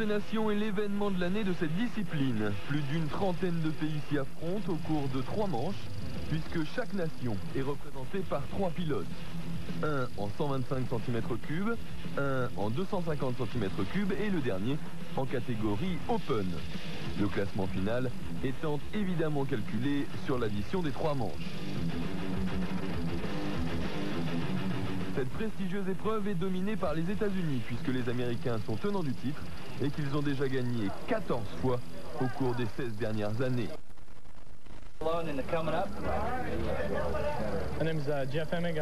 des Nations est l'événement de l'année de cette discipline. Plus d'une trentaine de pays s'y affrontent au cours de 3 manches, puisque chaque nation est représentée par 3 pilotes. Un en 125 cm3, un en 250 cm3 et le dernier en catégorie Open. Le classement final étant évidemment calculé sur l'addition des 3 manches. Cette prestigieuse épreuve est dominée par les États-Unis puisque les Américains sont tenants du titre et qu'ils ont déjà gagné 14 fois au cours des 16 dernières années.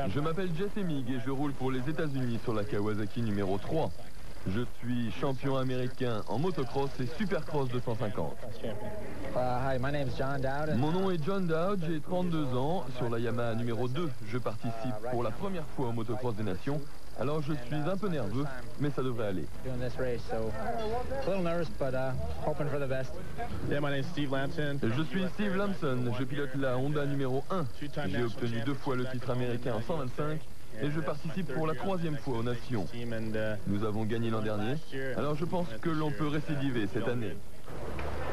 Je m'appelle Jeff Emig et je roule pour les États-Unis sur la Kawasaki numéro 3. Je suis champion américain en motocross et supercross 250. Mon nom est John Dowd, j'ai 32 ans. Sur la Yamaha numéro 2, je participe pour la première fois au motocross des Nations. Alors je suis un peu nerveux, mais ça devrait aller. Je suis Steve Lamson, je pilote la Honda numéro 1. J'ai obtenu 2 fois le titre américain en 125. Et je participe pour la 3e fois aux Nations. Nous avons gagné l'an dernier, alors je pense que l'on peut récidiver cette année.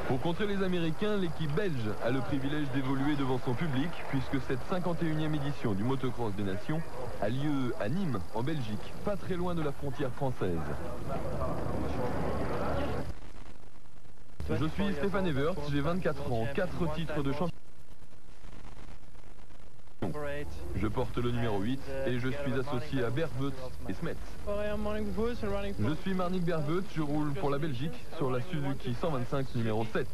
Pour contrer les Américains, l'équipe belge a le privilège d'évoluer devant son public, puisque cette 51e édition du motocross des Nations a lieu à Nîmes, en Belgique, pas très loin de la frontière française. Je suis Stéphane Everts, j'ai 24 ans, 4 titres de champion. Je porte le numéro 8 et je suis associé à Berveut et Smets. Je suis Marnik Berveut, je roule pour la Belgique sur la Suzuki 125 numéro 7.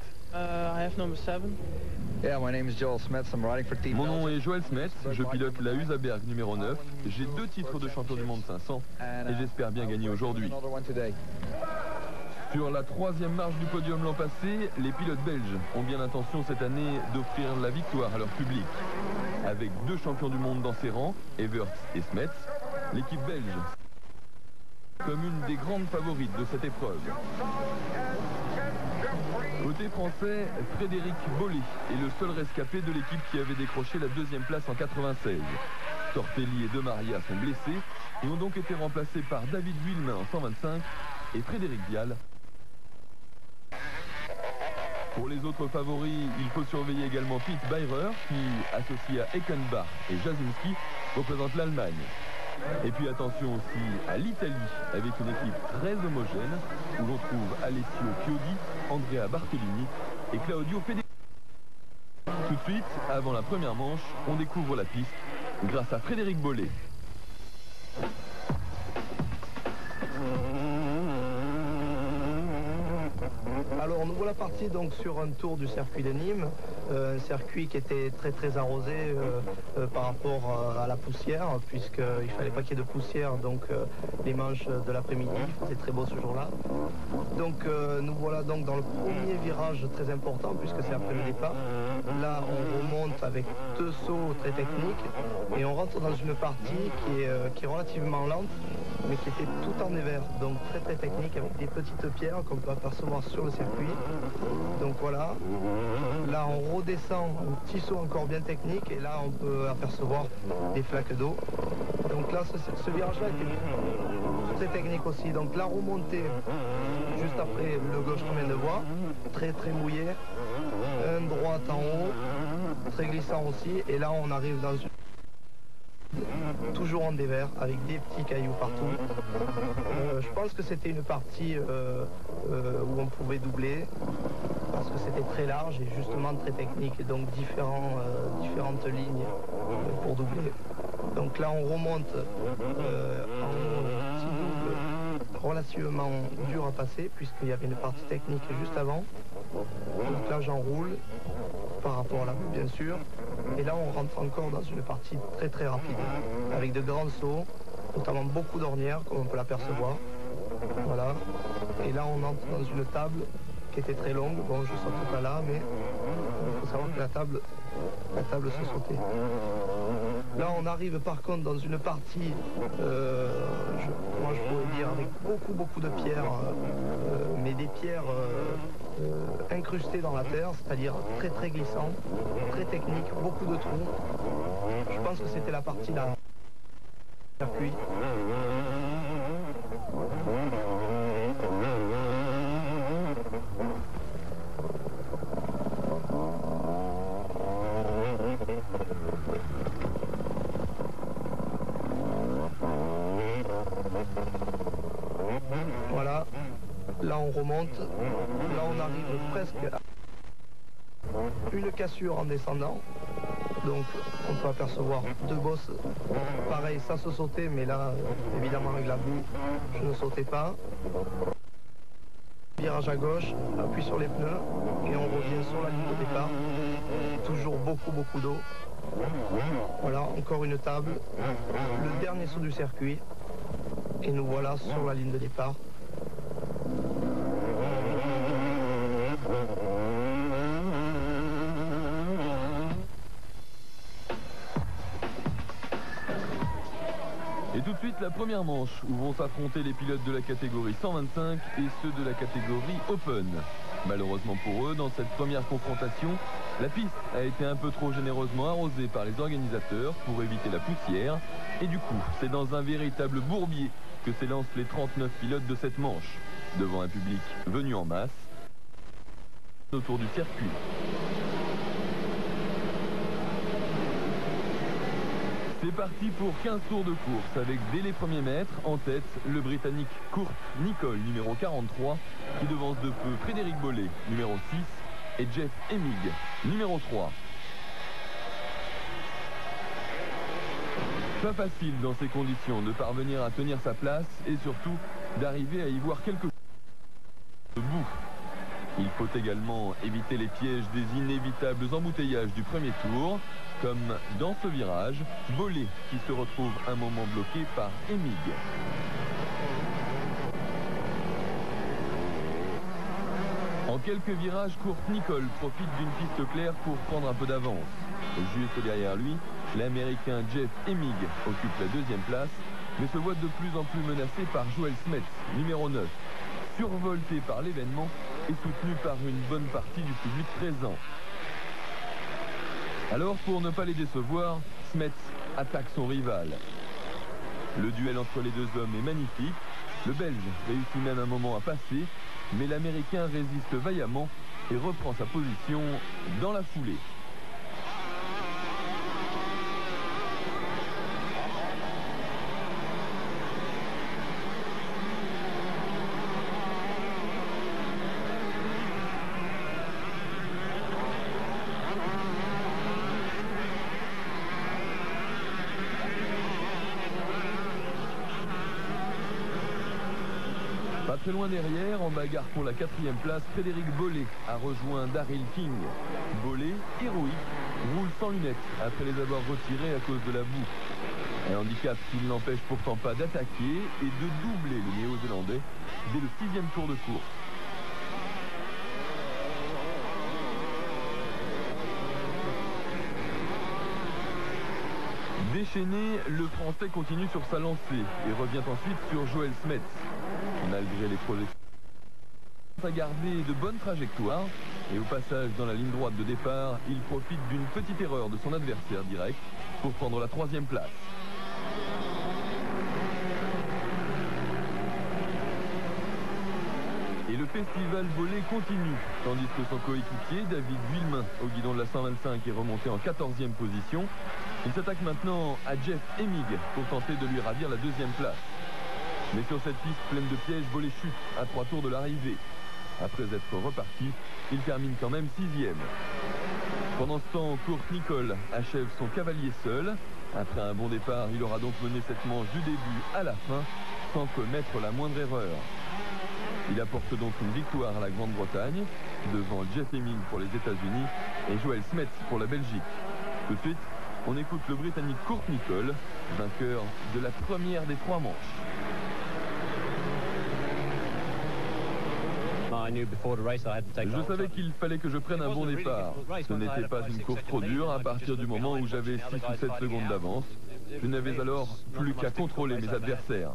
Mon nom est Joël Smets, je pilote la Husaberg numéro 9. J'ai 2 titres de champion du monde 500 et j'espère bien gagner aujourd'hui. Sur la 3e marche du podium l'an passé, les pilotes belges ont bien l'intention cette année d'offrir la victoire à leur public. Avec 2 champions du monde dans ses rangs, Everts et Smets, l'équipe belge comme une des grandes favorites de cette épreuve. Côté français, Frédéric Bollé est le seul rescapé de l'équipe qui avait décroché la 2e place en 96. Tortelli et De Maria sont blessés et ont donc été remplacés par David Vuillemin en 125 et Frédéric Vial. Pour les autres favoris, il faut surveiller également Pete Beirer, qui, associé à Eckenbach et Jasinski, représente l'Allemagne. Et puis attention aussi à l'Italie, avec une équipe très homogène, où l'on trouve Alessio Chiodi, Andrea Bartolini et Claudio Federici. Tout de suite, avant la première manche, on découvre la piste grâce à Frédéric Bollé. Alors nous voilà partis donc sur un tour du circuit de Nîmes, un circuit qui était très arrosé par rapport à la poussière, puisqu'il ne fallait pas qu'il y ait de poussière, donc les manches de l'après-midi, il faisait très beau ce jour-là. Donc nous voilà donc dans le premier virage très important, puisque c'est après le départ. Là on remonte avec 2 sauts très techniques et on rentre dans une partie qui est relativement lente, mais qui était tout en dévers, donc très technique, avec des petites pierres qu'on peut apercevoir sur le circuit. Donc voilà, là on redescend un petit saut encore bien technique et là on peut apercevoir des flaques d'eau. Donc là ce virage-là était très technique aussi. Donc la remontée juste après le gauche qu'on vient de voir, très mouillé, un droite en haut, très glissant aussi, et là on arrive dans une toujours en dévers avec des petits cailloux partout. Je pense que c'était une partie où on pouvait doubler parce que c'était très large et justement très technique et donc différentes lignes pour doubler. Donc là on remonte en petit double relativement dur à passer puisqu'il y avait une partie technique juste avant. Donc là j'enroule par rapport à la roue bien sûr. Et là on rentre encore dans une partie très rapide avec de grands sauts, notamment beaucoup d'ornières comme on peut l'apercevoir. Voilà. Et là on entre dans une table qui était très longue. Bon, je saute pas là, mais il faut savoir que la table se sautait. Là on arrive par contre dans une partie, moi je pourrais dire avec beaucoup de pierres, mais des pierres incrustées dans la terre, c'est-à-dire très glissant, très technique, beaucoup de trous. Je pense que c'était la partie là. Circuit. on remonte. Là, on arrive presque à une cassure en descendant. Donc, on peut apercevoir deux bosses. Pareil, ça se sautait, mais là, évidemment, avec la boue, je ne sautais pas. Virage à gauche, appui sur les pneus, et on revient sur la ligne de départ. Toujours beaucoup d'eau. Voilà, encore une table. Le dernier saut du circuit. Et nous voilà sur la ligne de départ. Et tout de suite, la première manche où vont s'affronter les pilotes de la catégorie 125 et ceux de la catégorie Open. Malheureusement pour eux, dans cette première confrontation, la piste a été un peu trop généreusement arrosée par les organisateurs pour éviter la poussière. Et du coup, c'est dans un véritable bourbier que s'élancent les 39 pilotes de cette manche, devant un public venu en masse autour du circuit. C'est parti pour 15 tours de course avec dès les premiers mètres en tête le Britannique Kurt Nicol, numéro 43, qui devance de peu Frédéric Bollé, numéro 6, et Jeff Emig, numéro 3. Pas facile dans ces conditions de parvenir à tenir sa place et surtout d'arriver à y voir quelque chose de bout. Il faut également éviter les pièges des inévitables embouteillages du premier tour, comme dans ce virage, Bollé qui se retrouve un moment bloqué par Emig. En quelques virages, Kurt Nicol profite d'une piste claire pour prendre un peu d'avance. Juste derrière lui, l'Américain Jeff Emig occupe la deuxième place, mais se voit de plus en plus menacé par Joel Smets, numéro 9, survolté par l'événement et soutenu par une bonne partie du public présent. Alors, pour ne pas les décevoir, Smets attaque son rival. Le duel entre les deux hommes est magnifique. Le Belge réussit même un moment à passer, mais l'Américain résiste vaillamment et reprend sa position dans la foulée. Pas très loin derrière, en bagarre pour la 4e place, Frédéric Bollé a rejoint Daryl King. Bollé, héroïque, roule sans lunettes après les avoir retirées à cause de la boue. Un handicap qui ne l'empêche pourtant pas d'attaquer et de doubler le Néo-Zélandais dès le 6e tour de course. Déchaîné, le Français continue sur sa lancée et revient ensuite sur Joel Smets. Malgré les projections, il a gardé de bonnes trajectoires et au passage dans la ligne droite de départ, il profite d'une petite erreur de son adversaire direct pour prendre la 3e place. Et le festival Bollé continue, tandis que son coéquipier, David Vuillemin, au guidon de la 125, est remonté en 14e position. Il s'attaque maintenant à Jeff Emig pour tenter de lui ravir la 2e place. Mais sur cette piste pleine de pièges, Bollé chute à 3 tours de l'arrivée. Après être reparti, il termine quand même 6e. Pendant ce temps, Kurt Nicol achève son cavalier seul. Après un bon départ, il aura donc mené cette manche du début à la fin, sans commettre la moindre erreur. Il apporte donc une victoire à la Grande-Bretagne, devant Jeff Emig pour les États-Unis et Joel Smets pour la Belgique. Tout de suite, on écoute le Britannique Kurt Nicol, vainqueur de la première des 3 manches. Je savais qu'il fallait que je prenne un bon départ. Ce n'était pas une course trop dure à partir du moment où j'avais 6 ou 7 secondes d'avance. Je n'avais alors plus qu'à contrôler mes adversaires.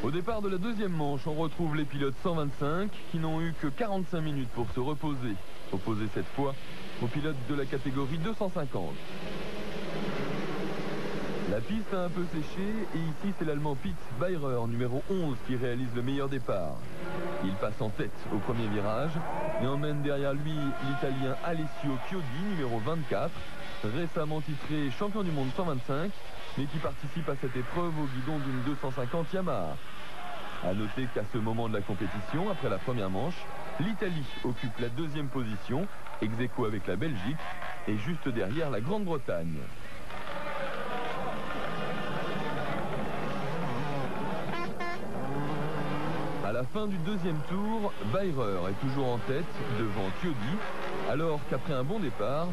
Au départ de la 2e manche, on retrouve les pilotes 125 qui n'ont eu que 45 minutes pour se reposer. Opposés cette fois aux pilotes de la catégorie 250. La piste a un peu séché et ici c'est l'Allemand Pete Beirer, numéro 11, qui réalise le meilleur départ. Il passe en tête au premier virage et emmène derrière lui l'Italien Alessio Chiodi, numéro 24, récemment titré champion du monde 125, mais qui participe à cette épreuve au guidon d'une 250 Yamaha. A noter qu'à ce moment de la compétition, après la première manche, l'Italie occupe la deuxième position, ex aequo avec la Belgique, et juste derrière la Grande-Bretagne. À la fin du deuxième tour, Beirer est toujours en tête devant Chiodi, alors qu'après un bon départ,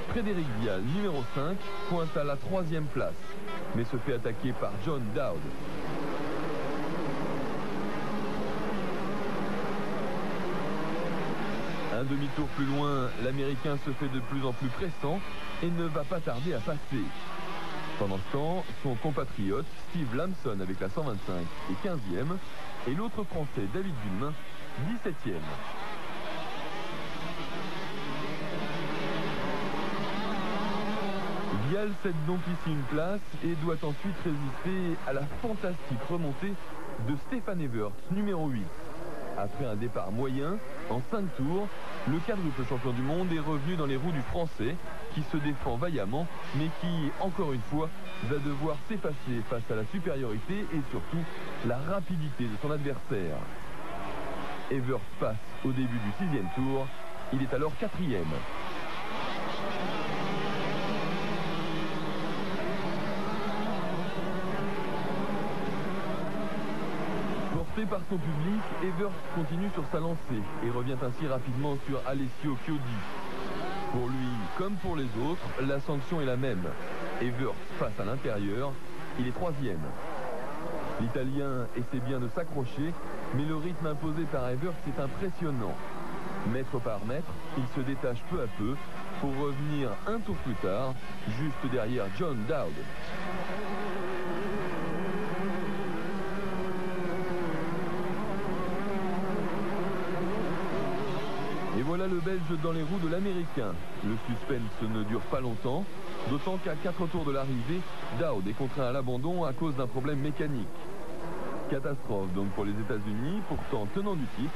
Frédéric Vial, numéro 5, pointe à la 3e place, mais se fait attaquer par John Dowd. Un demi-tour plus loin, l'Américain se fait de plus en plus pressant et ne va pas tarder à passer. Pendant ce temps, son compatriote Steve Lamson avec la 125 est 15e et l'autre Français David Villemain 17e. Vial cède donc ici une place et doit ensuite résister à la fantastique remontée de Stefan Evert, numéro 8. Après un départ moyen, en 5 tours, le quadruple champion du monde est revenu dans les roues du Français, qui se défend vaillamment, mais qui, encore une fois, va devoir s'effacer face à la supériorité et surtout la rapidité de son adversaire. Evert passe au début du 6e tour, il est alors 4e. Porté par son public, Evert continue sur sa lancée et revient ainsi rapidement sur Alessio Chiodi. Pour lui, comme pour les autres, la sanction est la même. Evert passe à l'intérieur, il est 3e. L'Italien essaie bien de s'accrocher, mais le rythme imposé par Evert est impressionnant. Mètre par mètre, il se détache peu à peu pour revenir un tour plus tard, juste derrière John Dowd. Et voilà le Belge dans les roues de l'Américain. Le suspense ne dure pas longtemps, d'autant qu'à 4 tours de l'arrivée, Dowd est contraint à l'abandon à cause d'un problème mécanique. Catastrophe donc pour les États-Unis, pourtant tenants du titre,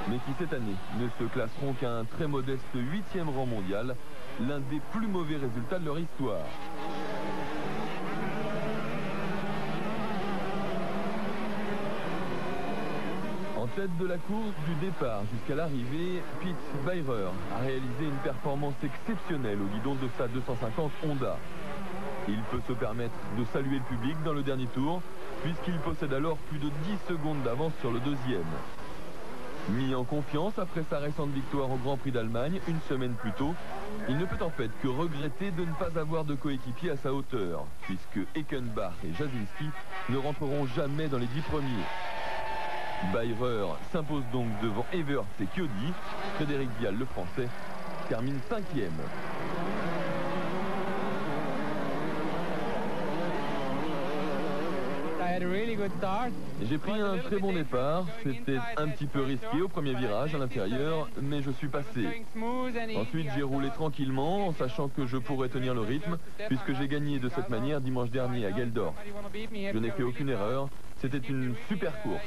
mais qui cette année ne se classeront qu'à un très modeste 8e rang mondial, l'un des plus mauvais résultats de leur histoire. En tête de la course du départ jusqu'à l'arrivée, Pete Beirer a réalisé une performance exceptionnelle au guidon de sa 250 Honda. Il peut se permettre de saluer le public dans le dernier tour, puisqu'il possède alors plus de 10 secondes d'avance sur le deuxième. Mis en confiance après sa récente victoire au Grand Prix d'Allemagne, une semaine plus tôt, il ne peut en fait que regretter de ne pas avoir de coéquipier à sa hauteur, puisque Eckenbach et Jasinski ne rentreront jamais dans les 10 premiers. Beirer s'impose donc devant Evert et Chiodi. Frédéric Vial, le Français, termine 5e. J'ai pris un très bon départ, c'était un petit peu risqué au premier virage à l'intérieur, mais je suis passé. Ensuite j'ai roulé tranquillement en sachant que je pourrais tenir le rythme, puisque j'ai gagné de cette manière dimanche dernier à Geldorf. Je n'ai fait aucune erreur, c'était une super course.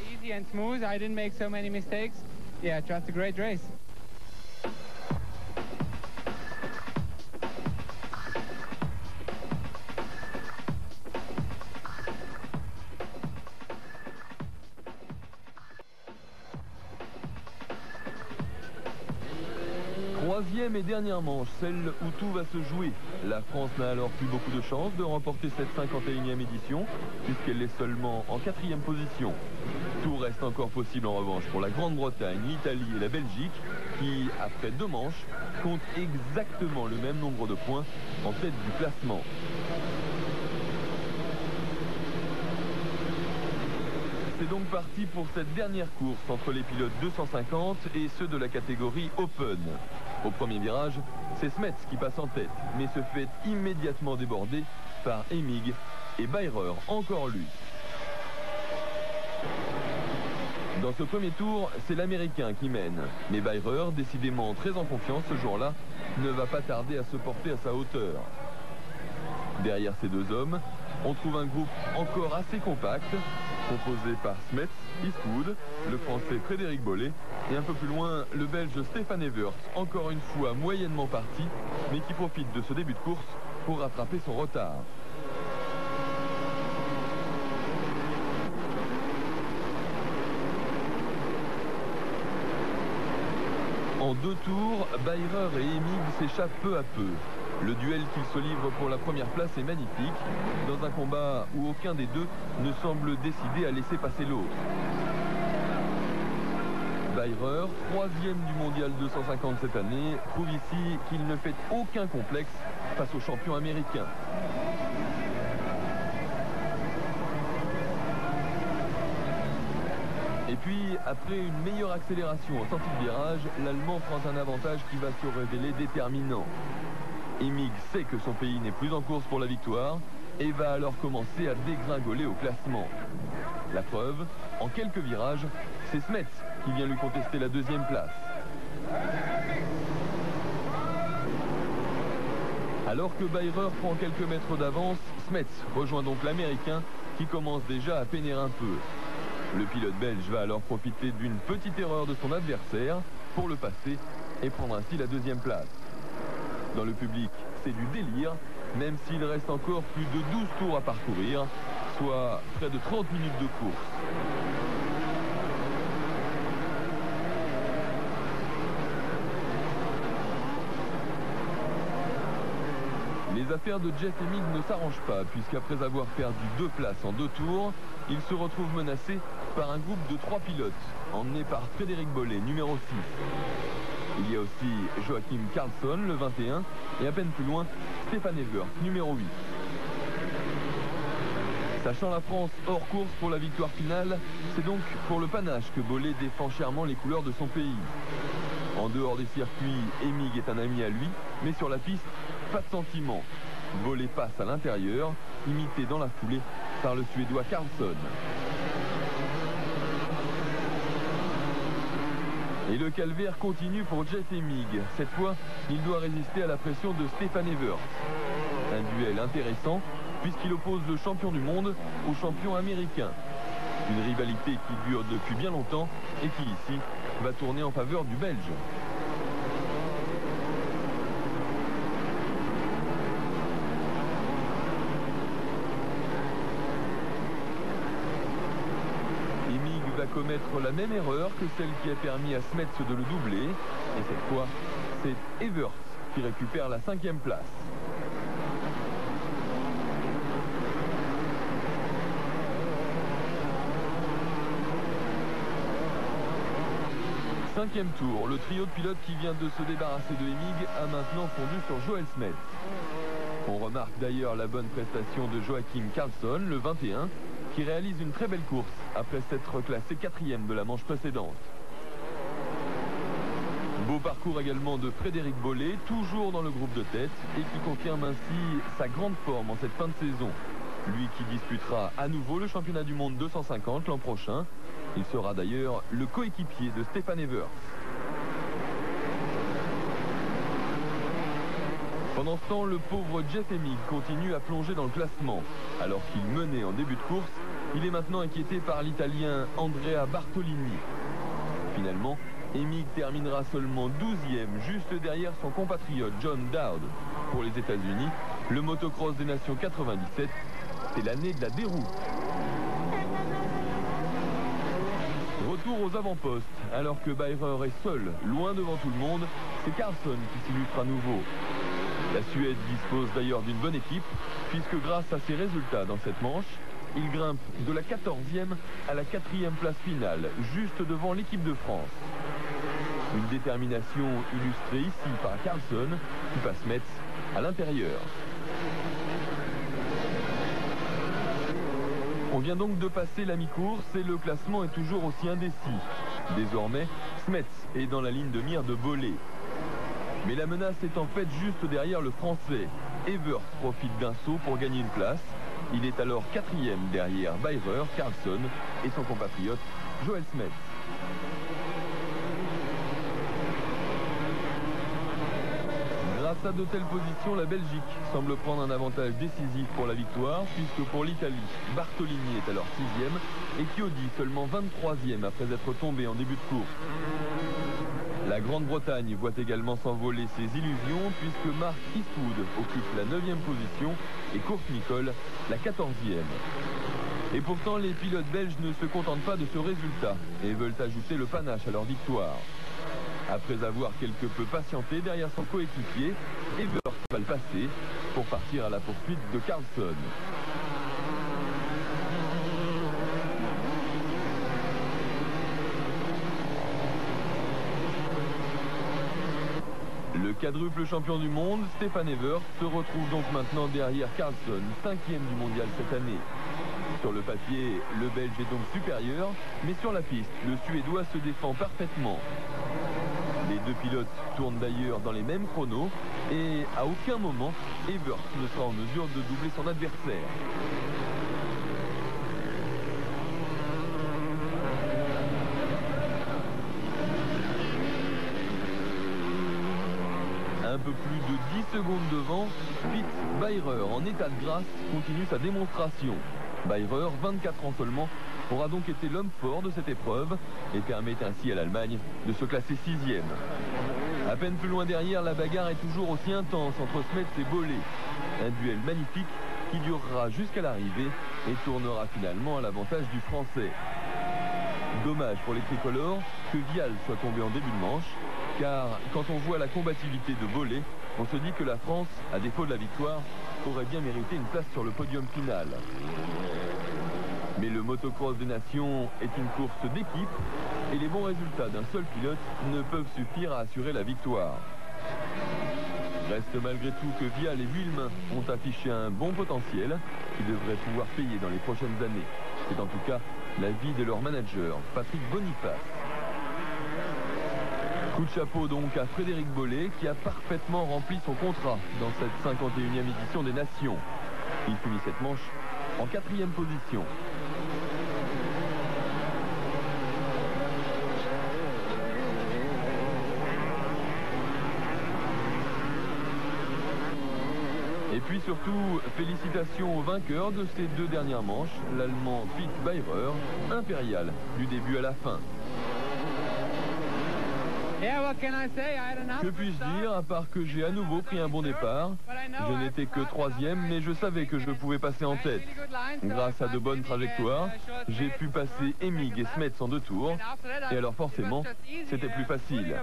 Troisième et dernière manche, celle où tout va se jouer. La France n'a alors plus beaucoup de chance de remporter cette 51e édition, puisqu'elle est seulement en 4e position. Tout reste encore possible en revanche pour la Grande-Bretagne, l'Italie et la Belgique, qui, après 2 manches, comptent exactement le même nombre de points en tête du classement. C'est donc parti pour cette dernière course entre les pilotes 250 et ceux de la catégorie Open. Au premier virage, c'est Smets qui passe en tête, mais se fait immédiatement déborder par Emig et Beirer, encore lui. Dans ce premier tour, c'est l'Américain qui mène, mais Beirer, décidément très en confiance ce jour-là, ne va pas tarder à se porter à sa hauteur. Derrière ces 2 hommes, On trouve un groupe encore assez compact, composé par Smets, Eastwood, le français Frédéric Bollé et un peu plus loin le belge Stéphane Evert, encore une fois moyennement parti, mais qui profite de ce début de course pour rattraper son retard. En 2 tours, Bayreur et Emig s'échappent peu à peu. Le duel qu'ils se livrent pour la première place est magnifique, dans un combat où aucun des deux ne semble décidé à laisser passer l'autre. Bayreur, 3e du mondial 250 cette année, prouve ici qu'il ne fait aucun complexe face aux champions américains. Et puis, après une meilleure accélération en sortie de virage, l'Allemand prend un avantage qui va se révéler déterminant. Emig sait que son pays n'est plus en course pour la victoire et va alors commencer à dégringoler au classement. La preuve, en quelques virages, c'est Smets qui vient lui contester la 2e place. Alors que Bayreur prend quelques mètres d'avance, Smets rejoint donc l'Américain qui commence déjà à peiner un peu. Le pilote belge va alors profiter d'une petite erreur de son adversaire pour le passer et prendre ainsi la 2e place. Dans le public, c'est du délire, même s'il reste encore plus de 12 tours à parcourir, soit près de 30 minutes de course. Les affaires de Jeff Emig ne s'arrangent pas, puisqu'après avoir perdu 2 places en 2 tours, il se retrouve menacé par un groupe de 3 pilotes, emmené par Frédéric Bollé, numéro 6. Il y a aussi Joachim Karlsson, le 21, et à peine plus loin, Stéphane Evert, numéro 8. Sachant la France hors course pour la victoire finale, c'est donc pour le panache que Bollé défend chèrement les couleurs de son pays. En dehors des circuits, Emig est un ami à lui, mais sur la piste, pas de sentiment. Bollé passe à l'intérieur, imité dans la foulée par le Suédois Karlsson. Et le calvaire continue pour Jeff Emig. Cette fois, il doit résister à la pression de Stéphane Evert. Un duel intéressant, puisqu'il oppose le champion du monde au champion américain. Une rivalité qui dure depuis bien longtemps et qui, ici, va tourner en faveur du Belge. Va commettre la même erreur que celle qui a permis à Smets de le doubler. Et cette fois, c'est Evert qui récupère la 5e place. Cinquième tour, le trio de pilotes qui vient de se débarrasser de Emig a maintenant fondu sur Joel Smets. On remarque d'ailleurs la bonne prestation de Joachim Karlsson, le 21, qui réalise une très belle course après s'être classé 4e de la manche précédente. Beau parcours également de Frédéric Bollé, toujours dans le groupe de tête et qui confirme ainsi sa grande forme en cette fin de saison. Lui qui disputera à nouveau le championnat du monde 250 l'an prochain. Il sera d'ailleurs le coéquipier de Stéphane Evert. Pendant ce temps, le pauvre Jeff Emig continue à plonger dans le classement. Alors qu'il menait en début de course, il est maintenant inquiété par l'Italien Andrea Bartolini. Finalement, Emig terminera seulement 12e, juste derrière son compatriote John Dowd. Pour les États-Unis, le motocross des nations 97, c'est l'année de la déroute. Retour aux avant-postes, alors que Bayreur est seul, loin devant tout le monde, c'est Karlsson qui s'illustre à nouveau. La Suède dispose d'ailleurs d'une bonne équipe, puisque grâce à ses résultats dans cette manche, il grimpe de la 14e à la 4e place finale, juste devant l'équipe de France. Une détermination illustrée ici par Karlsson, qui passe Metz à l'intérieur. On vient donc de passer la mi-course et le classement est toujours aussi indécis. Désormais, Smets est dans la ligne de mire de Bollé. Mais la menace est en fait juste derrière le Français. Evert profite d'un saut pour gagner une place. Il est alors 4e derrière Bayreur, Karlsson et son compatriote Joel Smets. Grâce à de telles positions, la Belgique semble prendre un avantage décisif pour la victoire, puisque pour l'Italie, Bartolini est alors 6e et Chiodi seulement 23e après être tombé en début de course. La Grande-Bretagne voit également s'envoler ses illusions, puisque Mark Eastwood occupe la 9e position et Kurt Nicole la 14e. Et pourtant, les pilotes belges ne se contentent pas de ce résultat et veulent ajouter le panache à leur victoire. Après avoir quelque peu patienté derrière son coéquipier, Evert va le passer pour partir à la poursuite de Carlson. Le quadruple champion du monde, Stefan Evert, se retrouve donc maintenant derrière Carlson, 5e du mondial cette année. Sur le papier, le Belge est donc supérieur, mais sur la piste, le Suédois se défend parfaitement. Les deux pilotes tournent d'ailleurs dans les mêmes chronos et à aucun moment, Evert ne sera en mesure de doubler son adversaire. Un peu plus de 10 secondes devant, Fritz Beirer, en état de grâce, continue sa démonstration. Beirer, 24 ans seulement, aura donc été l'homme fort de cette épreuve et permet ainsi à l'Allemagne de se classer 6e. À peine plus loin derrière, la bagarre est toujours aussi intense entre Smets et Bollé. Un duel magnifique qui durera jusqu'à l'arrivée et tournera finalement à l'avantage du Français. Dommage pour les tricolores que Vial soit tombé en début de manche, car quand on voit la combativité de Bollé, on se dit que la France, à défaut de la victoire, aurait bien mérité une place sur le podium final. Mais le motocross des nations est une course d'équipe et les bons résultats d'un seul pilote ne peuvent suffire à assurer la victoire. Reste malgré tout que Vial et Vuillemin ont affiché un bon potentiel qui devrait pouvoir payer dans les prochaines années. C'est en tout cas l'avis de leur manager, Patrick Boniface. Coup de chapeau donc à Frédéric Bollé qui a parfaitement rempli son contrat dans cette 51e édition des Nations. Il finit cette manche en 4e position. Et puis surtout, félicitations aux vainqueurs de ces deux dernières manches, l'Allemand Fritz Beirer, impérial du début à la fin. Que puis-je dire, à part que j'ai à nouveau pris un bon départ. Je n'étais que 3e, mais je savais que je pouvais passer en tête. Grâce à de bonnes trajectoires, j'ai pu passer Emig et Smets en 2 tours. Et alors forcément, c'était plus facile.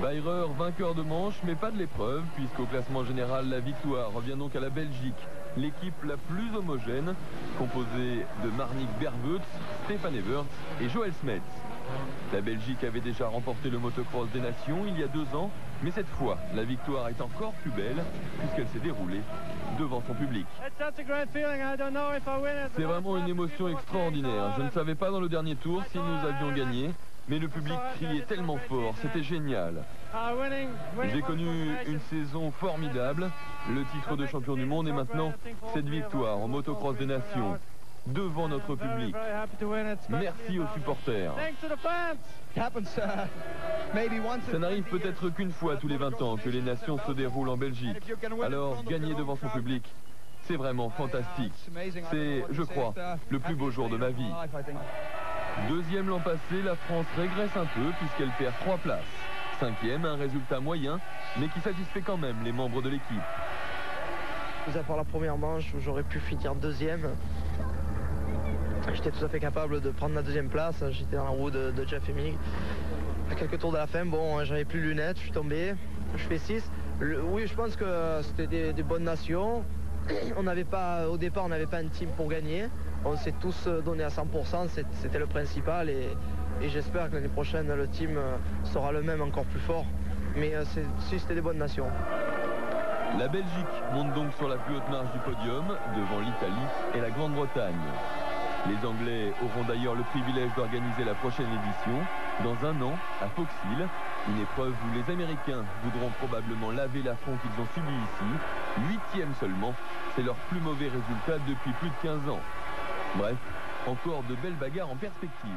Beirer, vainqueur de manche, mais pas de l'épreuve, puisqu'au classement général, la victoire revient donc à la Belgique. L'équipe la plus homogène, composée de Marnik Berveutz, Stefan Evert et Joël Smets. La Belgique avait déjà remporté le motocross des nations il y a 2 ans, mais cette fois, la victoire est encore plus belle, puisqu'elle s'est déroulée devant son public. C'est vraiment une émotion extraordinaire. Je ne savais pas dans le dernier tour si nous avions gagné, mais le public criait tellement fort, c'était génial. J'ai connu une saison formidable, le titre de champion du monde et maintenant cette victoire au motocross des nations devant notre public. Merci aux supporters. Ça n'arrive peut-être qu'une fois tous les 20 ans que les nations se déroulent en Belgique. Alors gagner devant son public, c'est vraiment fantastique. C'est, je crois, le plus beau jour de ma vie. Deuxième l'an passé, la France régresse un peu puisqu'elle perd 3 places. 5e, un résultat moyen, mais qui satisfait quand même les membres de l'équipe. À part la première manche où j'aurais pu finir 2e, j'étais tout à fait capable de prendre la 2e place. J'étais dans la roue de Jeff Emig. À quelques tours de la fin, bon, j'avais plus de lunettes, je suis tombé, je fais 6. Oui, je pense que c'était des bonnes nations. On n'avait pas, au départ, on n'avait pas un team pour gagner. On s'est tous donné à 100%, c'était le principal et j'espère que l'année prochaine le team sera le même, encore plus fort. Mais si c'était des bonnes nations. La Belgique monte donc sur la plus haute marche du podium devant l'Italie et la Grande-Bretagne. Les Anglais auront d'ailleurs le privilège d'organiser la prochaine édition dans 1 an à Fox Hill, une épreuve où les Américains voudront probablement laver l'affront qu'ils ont subi ici 8e seulement, c'est leur plus mauvais résultat depuis plus de 15 ans. Bref, encore de belles bagarres en perspective.